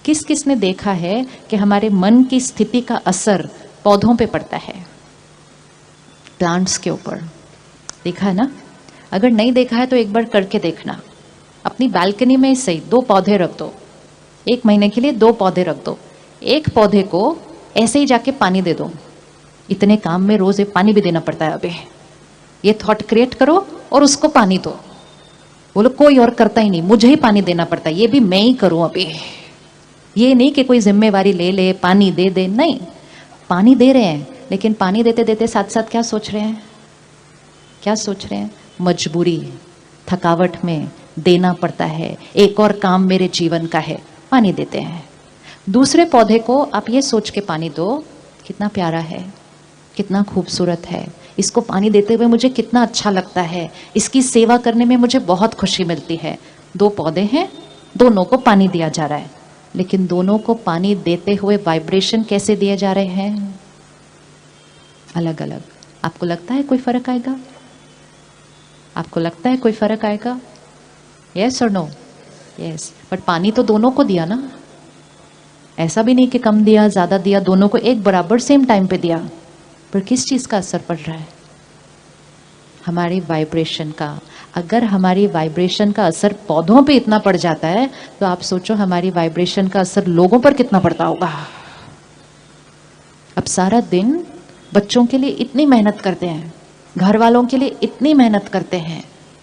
किस किस ने देखा है कि हमारे मन की स्थिति का असर पौधों पे पड़ता है, प्लांट्स के ऊपर? देखा है ना? अगर नहीं देखा है तो एक बार करके देखना। अपनी बालकनी में ही सही 2 पौधे रख दो, 1 महीने के लिए 2 पौधे रख दो। एक पौधे को ऐसे ही जाके पानी दे दो। इतने काम में रोज एक पानी भी देना पड़ता है। अबे ये थॉट क्रिएट करो और उसको पानी दो। बोलो कोई और करता ही नहीं, मुझे ही पानी देना पड़ता है, ये भी मैं ही करूं। अबे ये नहीं कि कोई जिम्मेवारी ले ले, पानी दे दे, नहीं, पानी दे रहे हैं, लेकिन पानी देते देते साथ साथ क्या सोच रहे हैं? क्या सोच रहे हैं? मजबूरी, थकावट में देना पड़ता है, एक और काम मेरे जीवन का है, पानी देते हैं। दूसरे पौधे को आप ये सोच के पानी दो, कितना प्यारा है, कितना खूबसूरत है, इसको पानी देते हुए मुझे कितना अच्छा लगता है, इसकी सेवा करने में मुझे बहुत खुशी मिलती है। 2 पौधे हैं, दोनों को पानी दिया जा रहा है, लेकिन दोनों को पानी देते हुए वाइब्रेशन कैसे दिए जा रहे हैं? अलग अलग। आपको लगता है कोई फर्क आएगा? आपको लगता है कोई फर्क आएगा? यस और नो? यस। बट पानी तो दोनों को दिया ना, ऐसा भी नहीं कि कम दिया ज्यादा दिया, दोनों को एक बराबर सेम टाइम पे दिया। पर किस चीज का असर पड़ रहा है? हमारी वाइब्रेशन का। अगर हमारी वाइब्रेशन का असर पौधों पे इतना पड़ जाता है तो आप सोचो हमारी वाइब्रेशन का असर लोगों पर कितना पड़ता होगा। अब सारा दिन बच्चों के लिए इतनी मेहनत करते हैं, घर वालों के लिए इतनी मेहनत करते हैं,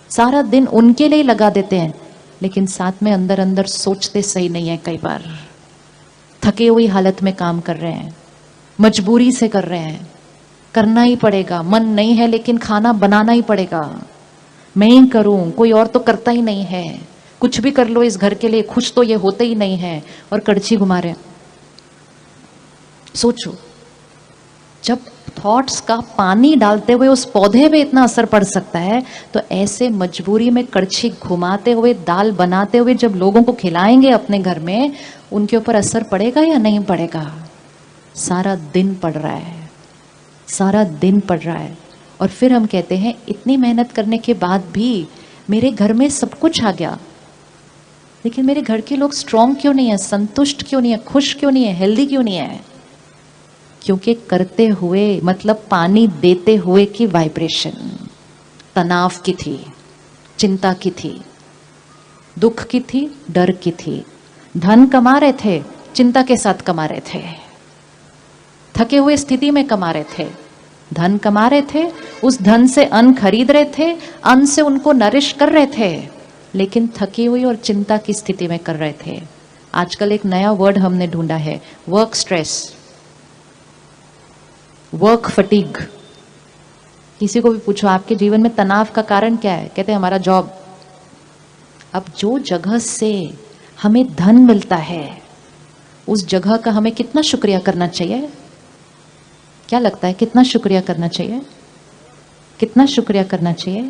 सारा दिन उनके लिए लगा देते हैं, लेकिन साथ में अंदर अंदर सोचते सही नहीं है। कई बार थके हुई हालत में काम कर रहे हैं, मजबूरी से कर रहे हैं, करना ही पड़ेगा, मन नहीं है लेकिन खाना बनाना ही पड़ेगा, मैं ही करूं, कोई और तो करता ही नहीं है, कुछ भी कर लो इस घर के लिए, खुश तो ये होते ही नहीं है, और कड़छी घुमा रहे हैं। सोचो, जब थॉट्स का पानी डालते हुए उस पौधे पे इतना असर पड़ सकता है, तो ऐसे मजबूरी में कड़छी घुमाते हुए, दाल बनाते हुए जब लोगों को खिलाएंगे अपने घर में, उनके ऊपर असर पड़ेगा या नहीं पड़ेगा? सारा दिन पड़ रहा है, सारा दिन पड़ रहा है। और फिर हम कहते हैं इतनी मेहनत करने के बाद भी मेरे घर में सब कुछ आ गया, लेकिन मेरे घर के लोग स्ट्रांग क्यों नहीं है, संतुष्ट क्यों नहीं है, खुश क्यों नहीं है, हेल्दी क्यों नहीं है? क्योंकि करते हुए मतलब पानी देते हुए की वाइब्रेशन तनाव की थी, चिंता की थी, दुख की थी, डर की थी। धन कमा रहे थे, चिंता के साथ कमा रहे थे, थके हुए स्थिति में कमा रहे थे। धन कमा रहे थे, उस धन से अन्न खरीद रहे थे, अन्न से उनको नरिश कर रहे थे, लेकिन थकी हुई और चिंता की स्थिति में कर रहे थे। आजकल एक नया वर्ड हमने ढूंढा है, वर्क स्ट्रेस, वर्क फटीग। किसी को भी पूछो आपके जीवन में तनाव का कारण क्या है, कहते हैं हमारा जॉब। अब जो जगह से हमें धन मिलता है, उस जगह का हमें कितना शुक्रिया करना चाहिए? क्या लगता है कितना शुक्रिया करना चाहिए? कितना शुक्रिया करना चाहिए?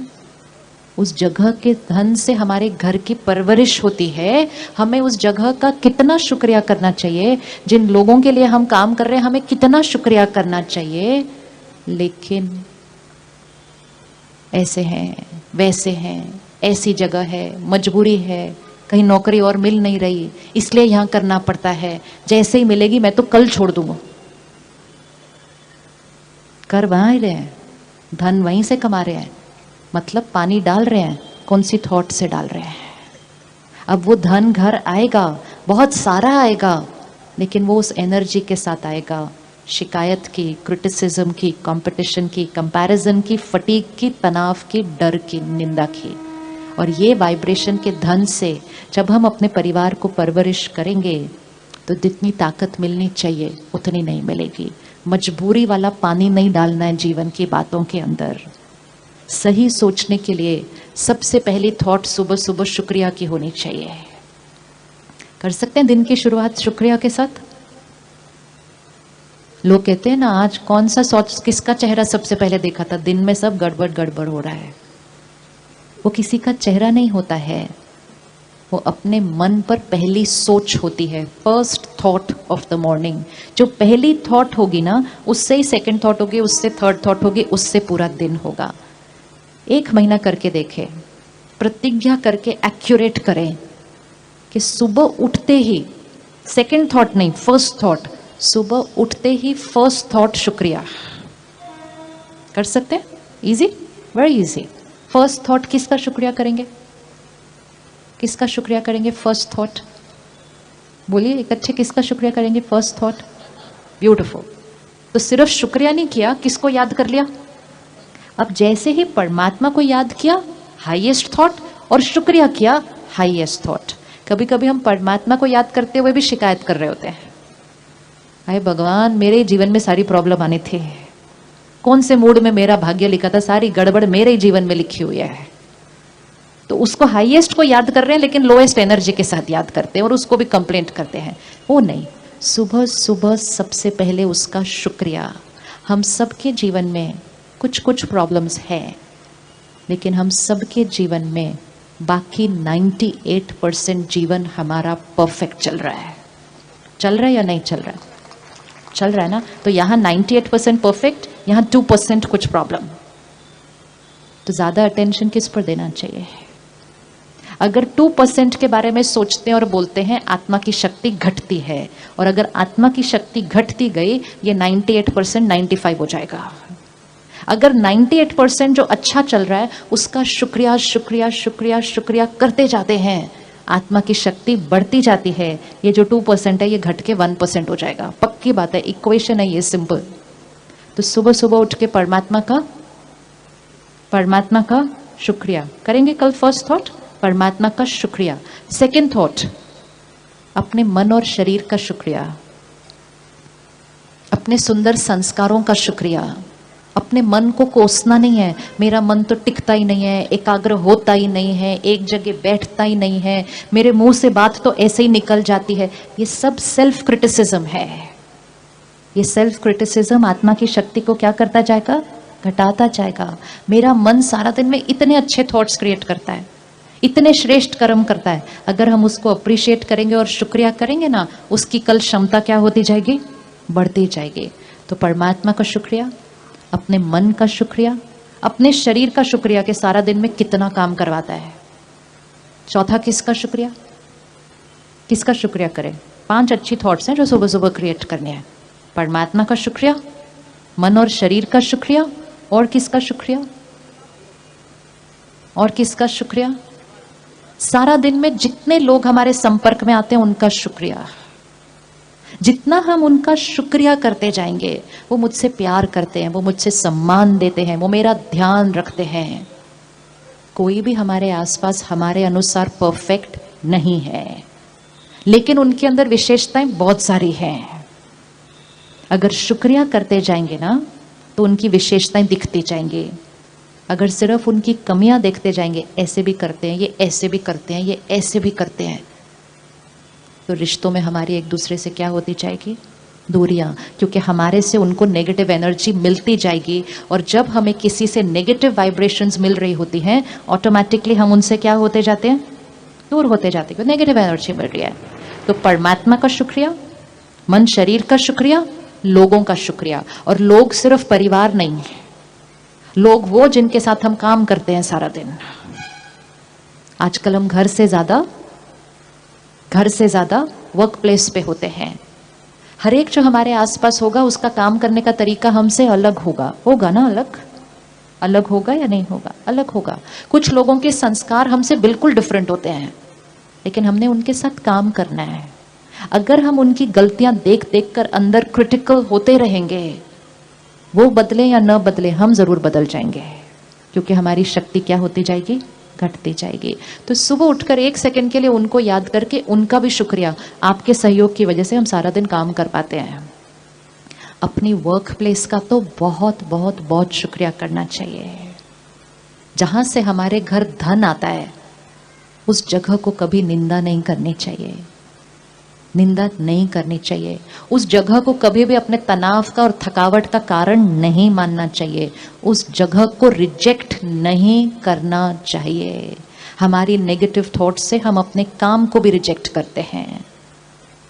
उस जगह के धन से हमारे घर की परवरिश होती है, हमें उस जगह का कितना शुक्रिया करना चाहिए? जिन लोगों के लिए हम काम कर रहे हैं, हमें कितना शुक्रिया करना चाहिए? लेकिन ऐसे हैं, वैसे हैं, ऐसी जगह है, मजबूरी है, कहीं नौकरी और मिल नहीं रही, इसलिए यहां करना पड़ता है, जैसे ही मिलेगी मैं तो कल छोड़ दूंगा। कर वहां ही रहे हैं, धन वहीं से कमा रहे हैं, मतलब पानी डाल रहे हैं, कौन सी थॉट से डाल रहे हैं? अब वो धन घर आएगा, बहुत सारा आएगा, लेकिन वो उस एनर्जी के साथ आएगा, शिकायत की, क्रिटिसिज्म की, कंपटीशन की, कंपैरिजन की, फटीग की, तनाव की, डर की, निंदा की। और ये वाइब्रेशन के धन से जब हम अपने परिवार को परवरिश करेंगे तो जितनी ताकत मिलनी चाहिए उतनी नहीं मिलेगी। मजबूरी वाला पानी नहीं डालना है जीवन की बातों के अंदर। सही सोचने के लिए सबसे पहली थॉट सुबह सुबह शुक्रिया की होनी चाहिए। कर सकते हैं दिन की शुरुआत शुक्रिया के साथ? लोग कहते हैं ना, आज कौन सा सोच, किसका चेहरा सबसे पहले देखा था? दिन में सब गड़बड़ गड़बड़ हो रहा है। वो किसी का चेहरा नहीं होता है, वो अपने मन पर पहली सोच होती है, first thought of the morning. जो पहली थॉट होगी ना, उससे ही सेकंड थॉट होगी, उससे थर्ड थॉट होगी, उससे पूरा दिन होगा। 1 महीना करके देखें, प्रतिज्ञा करके एक्यूरेट करें कि सुबह उठते ही सेकंड थॉट नहीं, फर्स्ट थॉट। सुबह उठते ही फर्स्ट थॉट शुक्रिया। कर सकते हैं? Easy, very easy. First thought किसका शुक्रिया करेंगे? किसका शुक्रिया करेंगे? फर्स्ट थॉट बोलिए इकट्ठे, किसका शुक्रिया करेंगे? First thought. ब्यूटिफुल। तो सिर्फ शुक्रिया नहीं किया, किसको याद कर लिया? अब जैसे ही परमात्मा को याद किया हाईएस्ट थॉट, और शुक्रिया किया हाईएस्ट थॉट। कभी कभी हम परमात्मा को याद करते हुए भी शिकायत कर रहे होते हैं, अरे भगवान मेरे जीवन में सारी प्रॉब्लम आनी थी, कौन से मूड में मेरा भाग्य लिखा था, सारी गड़बड़ मेरे ही जीवन में लिखी हुई है। तो उसको हाईएस्ट को याद कर रहे हैं लेकिन लोएस्ट एनर्जी के साथ याद करते हैं और उसको भी कंप्लेंट करते हैं। वो नहीं, सुबह सुबह सबसे पहले उसका शुक्रिया। हम सबके जीवन में कुछ कुछ प्रॉब्लम्स हैं, लेकिन हम सबके जीवन में बाकी 98% जीवन हमारा परफेक्ट चल रहा है। चल रहा है या नहीं चल रहा है? चल रहा है ना। तो यहाँ 98% परफेक्ट, यहाँ 2% कुछ प्रॉब्लम। तो ज़्यादा अटेंशन किस पर देना चाहिए? अगर 2% के बारे में सोचते हैं और बोलते हैं आत्मा की शक्ति घटती है, और अगर आत्मा की शक्ति घटती गई ये 98% 95 हो जाएगा। अगर 98% जो अच्छा चल रहा है उसका शुक्रिया शुक्रिया शुक्रिया शुक्रिया करते जाते हैं, आत्मा की शक्ति बढ़ती जाती है। ये जो 2% है ये घट के 1% हो जाएगा। पक्की बात है, इक्वेशन है ये, सिंपल। तो सुबह सुबह उठ के परमात्मा का शुक्रिया करेंगे। कल फर्स्ट थॉट परमात्मा का शुक्रिया। सेकंड थॉट अपने मन और शरीर का शुक्रिया, अपने सुंदर संस्कारों का शुक्रिया। अपने मन को कोसना नहीं है, मेरा मन तो टिकता ही नहीं है, एकाग्र होता ही नहीं है, एक जगह बैठता ही नहीं है, मेरे मुंह से बात तो ऐसे ही निकल जाती है। ये सब सेल्फ क्रिटिसिज्म है। ये सेल्फ क्रिटिसिज्म आत्मा की शक्ति को क्या करता जाएगा? घटाता जाएगा। मेरा मन सारा दिन में इतने अच्छे थॉट्स क्रिएट करता है, इतने श्रेष्ठ कर्म करता है, अगर हम उसको अप्रिशिएट करेंगे और शुक्रिया करेंगे ना, उसकी कल क्षमता क्या होती जाएगी? बढ़ती जाएगी। तो परमात्मा का शुक्रिया, अपने मन का शुक्रिया, अपने शरीर का शुक्रिया कि सारा दिन में कितना काम करवाता है। चौथा किसका शुक्रिया? किसका शुक्रिया करें? 5 अच्छी थॉट्स हैं जो सुबह सुबह क्रिएट करने हैं। परमात्मा का शुक्रिया, मन और शरीर का शुक्रिया, और किसका शुक्रिया? और किसका शुक्रिया? सारा दिन में जितने लोग हमारे संपर्क में आते हैं उनका शुक्रिया। जितना हम उनका शुक्रिया करते जाएंगे, वो मुझसे प्यार करते हैं, वो मुझसे सम्मान देते हैं, वो मेरा ध्यान रखते हैं। कोई भी हमारे आसपास हमारे अनुसार परफेक्ट नहीं है, लेकिन उनके अंदर विशेषताएं बहुत सारी हैं। अगर शुक्रिया करते जाएंगे ना तो उनकी विशेषताएं दिखती जाएंगी। अगर सिर्फ उनकी कमियां देखते जाएंगे, ऐसे भी करते हैं, ये ऐसे भी करते हैं, ये ऐसे भी करते हैं, तो रिश्तों में हमारी एक दूसरे से क्या होती जाएगी? दूरियां। क्योंकि हमारे से उनको नेगेटिव एनर्जी मिलती जाएगी, और जब हमें किसी से नेगेटिव वाइब्रेशंस मिल रही होती हैं, ऑटोमेटिकली हम उनसे क्या होते जाते हैं? दूर होते जाते हैं। नेगेटिव एनर्जी मिल रही है। तो परमात्मा का शुक्रिया, मन शरीर का शुक्रिया, लोगों का शुक्रिया। और लोग सिर्फ परिवार नहीं, लोग वो जिनके साथ हम काम करते हैं सारा दिन। आजकल हम घर से ज्यादा वर्क प्लेस पे होते हैं। हर एक जो हमारे आसपास होगा उसका काम करने का तरीका हमसे अलग होगा ना? अलग होगा या नहीं होगा? अलग होगा। कुछ लोगों के संस्कार हमसे बिल्कुल डिफरेंट होते हैं, लेकिन हमने उनके साथ काम करना है। अगर हम उनकी गलतियां देख देख कर अंदर क्रिटिकल होते रहेंगे, वो बदले या न बदले, हम जरूर बदल जाएंगे, क्योंकि हमारी शक्ति क्या होती जाएगी? घटती जाएगी। तो सुबह उठकर 1 सेकंड के लिए उनको याद करके उनका भी शुक्रिया। आपके सहयोग की वजह से हम सारा दिन काम कर पाते हैं। अपनी वर्क प्लेस का तो बहुत बहुत बहुत शुक्रिया करना चाहिए। जहां से हमारे घर धन आता है, उस जगह को कभी निंदा नहीं करनी चाहिए। निंदा नहीं करनी चाहिए। उस जगह को कभी भी अपने तनाव का और थकावट का कारण नहीं मानना चाहिए। उस जगह को रिजेक्ट नहीं करना चाहिए। हमारी नेगेटिव थॉट से हम अपने काम को भी रिजेक्ट करते हैं।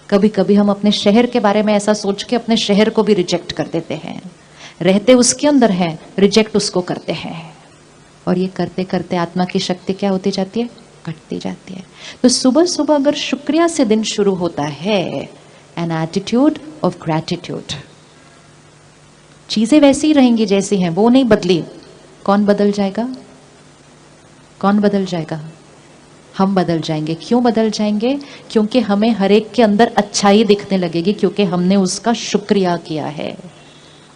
कभी कभी हम अपने शहर के बारे में ऐसा सोच के अपने शहर को भी रिजेक्ट कर देते हैं। रहते उसके अंदर है, रिजेक्ट उसको करते हैं, और ये करते करते आत्मा की शक्ति क्या होती जाती है? घटती जाती है। तो सुबह सुबह अगर शुक्रिया से दिन शुरू होता है, एन एटीट्यूड ऑफ ग्रैटिट्यूड, चीजें वैसी ही रहेंगी जैसी हैं, वो नहीं बदली। कौन बदल जाएगा? कौन बदल जाएगा? हम बदल जाएंगे। क्यों बदल जाएंगे? क्योंकि हमें हर एक के अंदर अच्छाई दिखने लगेगी, क्योंकि हमने उसका शुक्रिया किया है।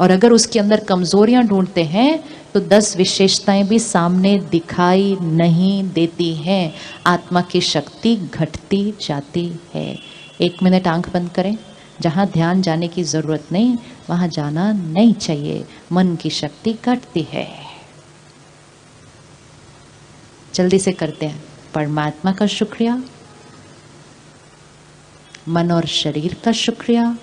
और अगर उसके अंदर कमजोरियां ढूंढते हैं तो 10 विशेषताएं भी सामने दिखाई नहीं देती हैं। आत्मा की शक्ति घटती जाती है। 1 मिनट आंख बंद करें। जहां ध्यान जाने की जरूरत नहीं, वहां जाना नहीं चाहिए। मन की शक्ति घटती है। जल्दी से करते हैं। परमात्मा का शुक्रिया, मन और शरीर का शुक्रिया,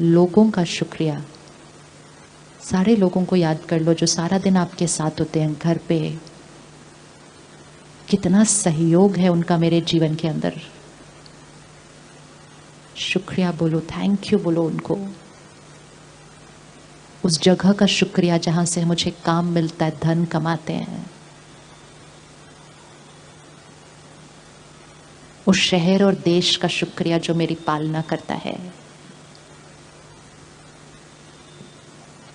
लोगों का शुक्रिया। सारे लोगों को याद कर लो जो सारा दिन आपके साथ होते हैं घर पे। कितना सहयोग है उनका मेरे जीवन के अंदर। शुक्रिया बोलो, थैंक यू बोलो उनको। उस जगह का शुक्रिया जहां से मुझे काम मिलता है, धन कमाते हैं। उस शहर और देश का शुक्रिया जो मेरी पालना करता है।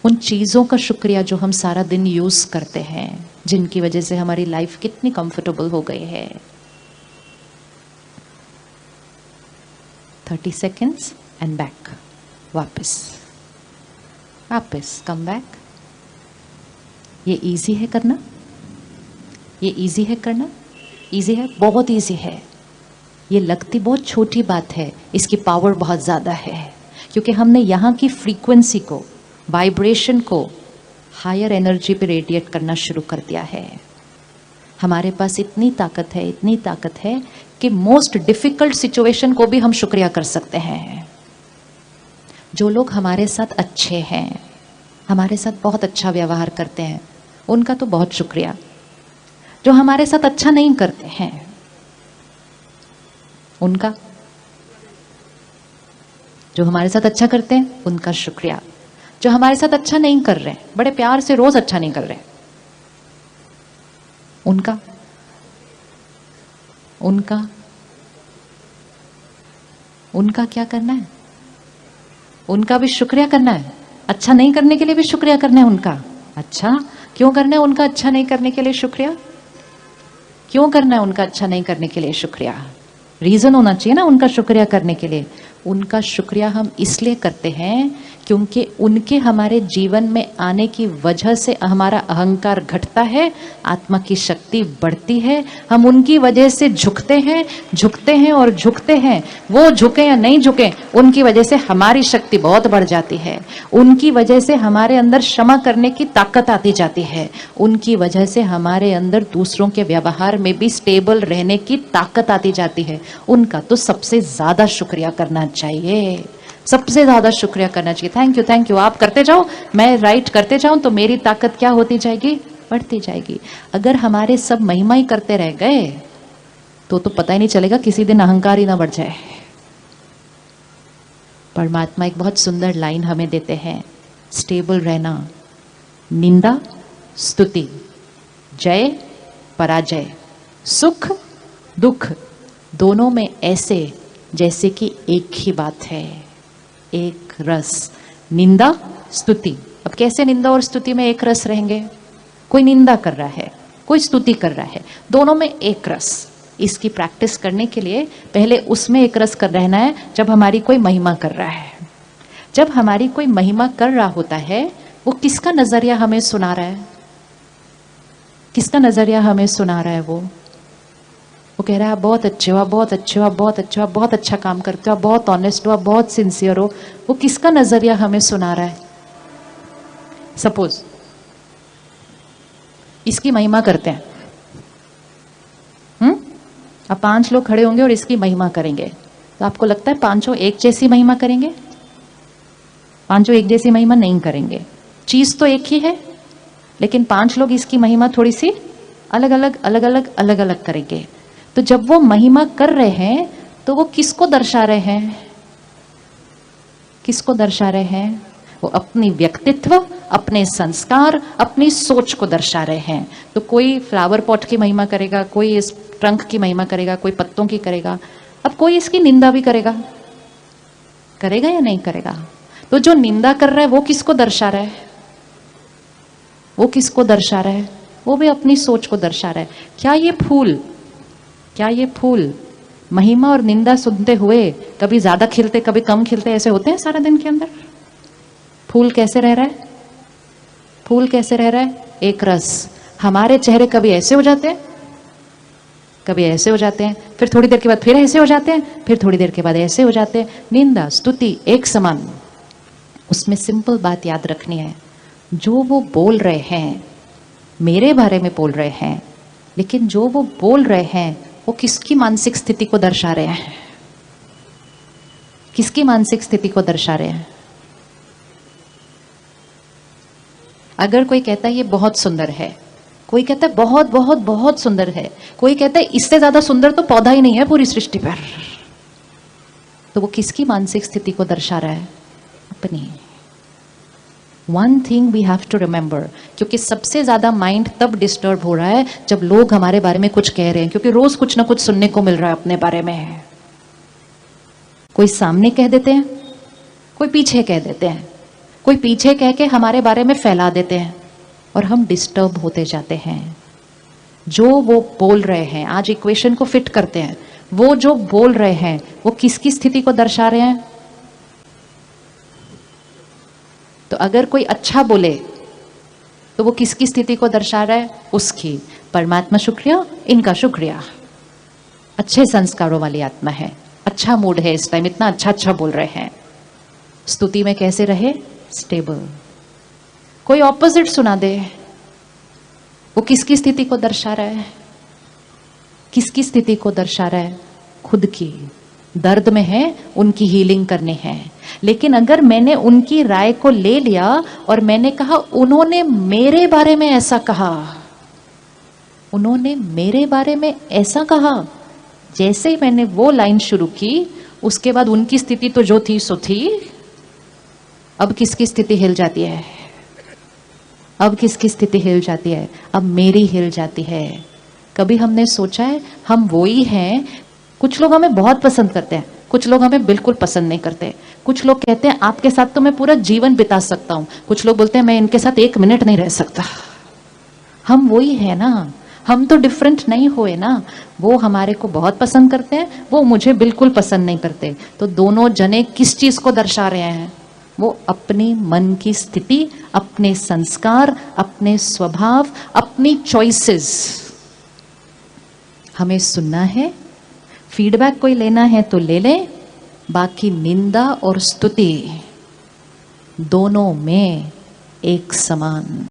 उन चीजों का शुक्रिया जो हम सारा दिन यूज करते हैं, जिनकी वजह से हमारी लाइफ कितनी कंफर्टेबल हो गई है। 30 सेकेंड्स एंड बैक। वापस कम बैक। ये इजी है करना? ये इजी है करना? इजी है, बहुत इजी है। ये लगती बहुत छोटी बात है, इसकी पावर बहुत ज़्यादा है, क्योंकि हमने यहाँ की फ्रीक्वेंसी को, वाइब्रेशन को हायर एनर्जी पे रेडिएट करना शुरू कर दिया है। हमारे पास इतनी ताकत है, इतनी ताकत है कि मोस्ट डिफिकल्ट सिचुएशन को भी हम शुक्रिया कर सकते हैं। जो लोग हमारे साथ अच्छे हैं, हमारे साथ बहुत अच्छा व्यवहार करते हैं, उनका तो बहुत शुक्रिया। जो हमारे साथ अच्छा नहीं करते हैं, उनका, जो हमारे साथ अच्छा करते हैं उनका शुक्रिया। जो हमारे साथ अच्छा नहीं कर रहे, बड़े प्यार से रोज अच्छा नहीं कर रहे, उनका उनका उनका क्या करना है? उनका भी शुक्रिया करना है। अच्छा नहीं करने के लिए भी शुक्रिया करना है उनका। अच्छा क्यों करना है उनका अच्छा नहीं करने के लिए शुक्रिया? क्यों करना है उनका अच्छा नहीं करने के लिए शुक्रिया? रीजन होना चाहिए ना उनका शुक्रिया करने के लिए। उनका शुक्रिया हम इसलिए करते हैं क्योंकि उनके हमारे जीवन में आने की वजह से हमारा अहंकार घटता है, आत्मा की शक्ति बढ़ती है। हम उनकी वजह से झुकते हैं और झुकते हैं। वो झुके या नहीं झुके, उनकी वजह से हमारी शक्ति बहुत बढ़ जाती है। उनकी वजह से हमारे अंदर क्षमा करने की ताकत आती जाती है। उनकी वजह से हमारे अंदर दूसरों के व्यवहार में भी स्टेबल रहने की ताकत आती जाती है। उनका तो सबसे ज्यादा शुक्रिया करना चाहिए, सबसे ज्यादा शुक्रिया करना चाहिए। थैंक यू आप करते जाओ, मैं राइट करते जाऊं तो मेरी ताकत क्या होती जाएगी? बढ़ती जाएगी। अगर हमारे सब महिमा ही करते रह गए तो पता ही नहीं चलेगा, किसी दिन अहंकार ही ना बढ़ जाए। परमात्मा एक बहुत सुंदर लाइन हमें देते हैं, स्टेबल रहना। निंदा स्तुति, जय पराजय, सुख दुख, दोनों में ऐसे जैसे कि एक ही बात है, एक रस। निंदा स्तुति। अब कैसे निंदा और स्तुति में एक रस रहेंगे? कोई निंदा कर रहा है, कोई स्तुति कर रहा है, दोनों में एक रस। इसकी प्रैक्टिस करने के लिए पहले उसमें एक रस कर रहना है जब हमारी कोई महिमा कर रहा है। जब हमारी कोई महिमा कर रहा होता है, वो किसका नजरिया हमें सुना रहा है? किसका नजरिया हमें सुना रहा है? वो कह रहा है आप बहुत अच्छे हो, आप बहुत अच्छे हो, आप बहुत अच्छे हो, आप बहुत अच्छा काम करते हो, आप बहुत ऑनेस्ट हो, आप बहुत सिंसियर हो। वो किसका नजरिया हमें सुना रहा है? सपोज इसकी महिमा करते हैं, अब 5 लोग खड़े होंगे और इसकी महिमा करेंगे, तो आपको लगता है पांचों एक जैसी महिमा करेंगे? पांचों एक जैसी महिमा नहीं करेंगे। चीज तो एक ही है, लेकिन 5 लोग इसकी महिमा थोड़ी सी अलग अलग करेंगे। तो जब वो महिमा कर रहे हैं तो वो किसको दर्शा रहे हैं? किसको दर्शा रहे हैं? वो अपनी व्यक्तित्व, अपने संस्कार, अपनी सोच को दर्शा रहे हैं। तो कोई फ्लावर पॉट की महिमा करेगा, कोई इस ट्रंक की महिमा करेगा, कोई पत्तों की करेगा, अब कोई इसकी निंदा भी करेगा, करेगा या नहीं करेगा? तो जो निंदा कर रहा है वो किसको दर्शा रहा है? वो किसको दर्शा रहा है? वो भी अपनी सोच को दर्शा रहा है। क्या ये फूल महिमा और निंदा सुनते हुए कभी ज्यादा खिलते, कभी कम खिलते, ऐसे होते हैं सारा दिन के अंदर? फूल कैसे रह रहा है? फूल कैसे रह रहा है? एक रस। हमारे चेहरे कभी ऐसे हो जाते हैं, कभी ऐसे हो जाते हैं, फिर थोड़ी देर के बाद फिर ऐसे हो जाते हैं, फिर थोड़ी देर के बाद ऐसे हो जाते हैं। निंदा स्तुति एक समान। उसमें सिंपल बात याद रखनी है, जो वो बोल रहे हैं मेरे बारे में बोल रहे हैं, लेकिन जो वो बोल रहे हैं वो किसकी मानसिक स्थिति को दर्शा रहे हैं? किसकी मानसिक स्थिति को दर्शा रहे हैं? अगर कोई कहता है ये बहुत सुंदर है, कोई कहता है बहुत बहुत बहुत सुंदर है, कोई कहता है इससे ज्यादा सुंदर तो पौधा ही नहीं है पूरी सृष्टि पर, तो वो किसकी मानसिक स्थिति को दर्शा रहा है? अपनी। One thing we have to remember, क्योंकि सबसे ज्यादा माइंड तब डिस्टर्ब हो रहा है जब लोग हमारे बारे में कुछ कह रहे हैं, क्योंकि रोज कुछ ना कुछ सुनने को मिल रहा है अपने बारे में। कोई सामने कह देते हैं, कोई पीछे कह देते हैं, कोई पीछे कह के हमारे बारे में फैला देते हैं और हम डिस्टर्ब होते जाते हैं। जो वो बोल रहे हैं, आज इक्वेशन को फिट करते हैं, वो जो बोल रहे हैं वो किसकी स्थिति को दर्शा रहे हैं? तो अगर कोई अच्छा बोले तो वो किसकी स्थिति को दर्शा रहा है? उसकी। परमात्मा शुक्रिया, इनका शुक्रिया, अच्छे संस्कारों वाली आत्मा है, अच्छा मूड है इस टाइम, इतना अच्छा अच्छा बोल रहे हैं। स्तुति में कैसे रहे? स्टेबल। कोई ऑपोजिट सुना दे, वो किसकी स्थिति को दर्शा रहा है? किसकी स्थिति को दर्शा रहा है? खुद की। दर्द में है, उनकी हीलिंग करनी है। लेकिन अगर मैंने उनकी राय को ले लिया और मैंने कहा उन्होंने मेरे बारे में ऐसा कहा, उन्होंने मेरे बारे में ऐसा कहा, जैसे ही मैंने वो लाइन शुरू की उसके बाद उनकी स्थिति तो जो थी सो थी। अब किसकी स्थिति हिल जाती है? अब किसकी स्थिति हिल जाती है? अब मेरी हिल जाती है। कभी हमने सोचा है हम वो ही हैं? कुछ लोग हमें बहुत पसंद करते हैं, कुछ लोग हमें बिल्कुल पसंद नहीं करते। कुछ लोग कहते हैं आपके साथ तो मैं पूरा जीवन बिता सकता हूं, कुछ लोग बोलते हैं मैं इनके साथ एक मिनट नहीं रह सकता। हम वही है ना, हम तो डिफरेंट नहीं हुए ना। वो हमारे को बहुत पसंद करते हैं, वो मुझे बिल्कुल पसंद नहीं करते। तो दोनों जने किस चीज को दर्शा रहे हैं? वो अपनी मन की स्थिति, अपने संस्कार, अपने स्वभाव, अपनी चॉइसेस। हमें सुनना है, फीडबैक कोई लेना है तो ले लें, बाकी निंदा और स्तुति दोनों में एक समान।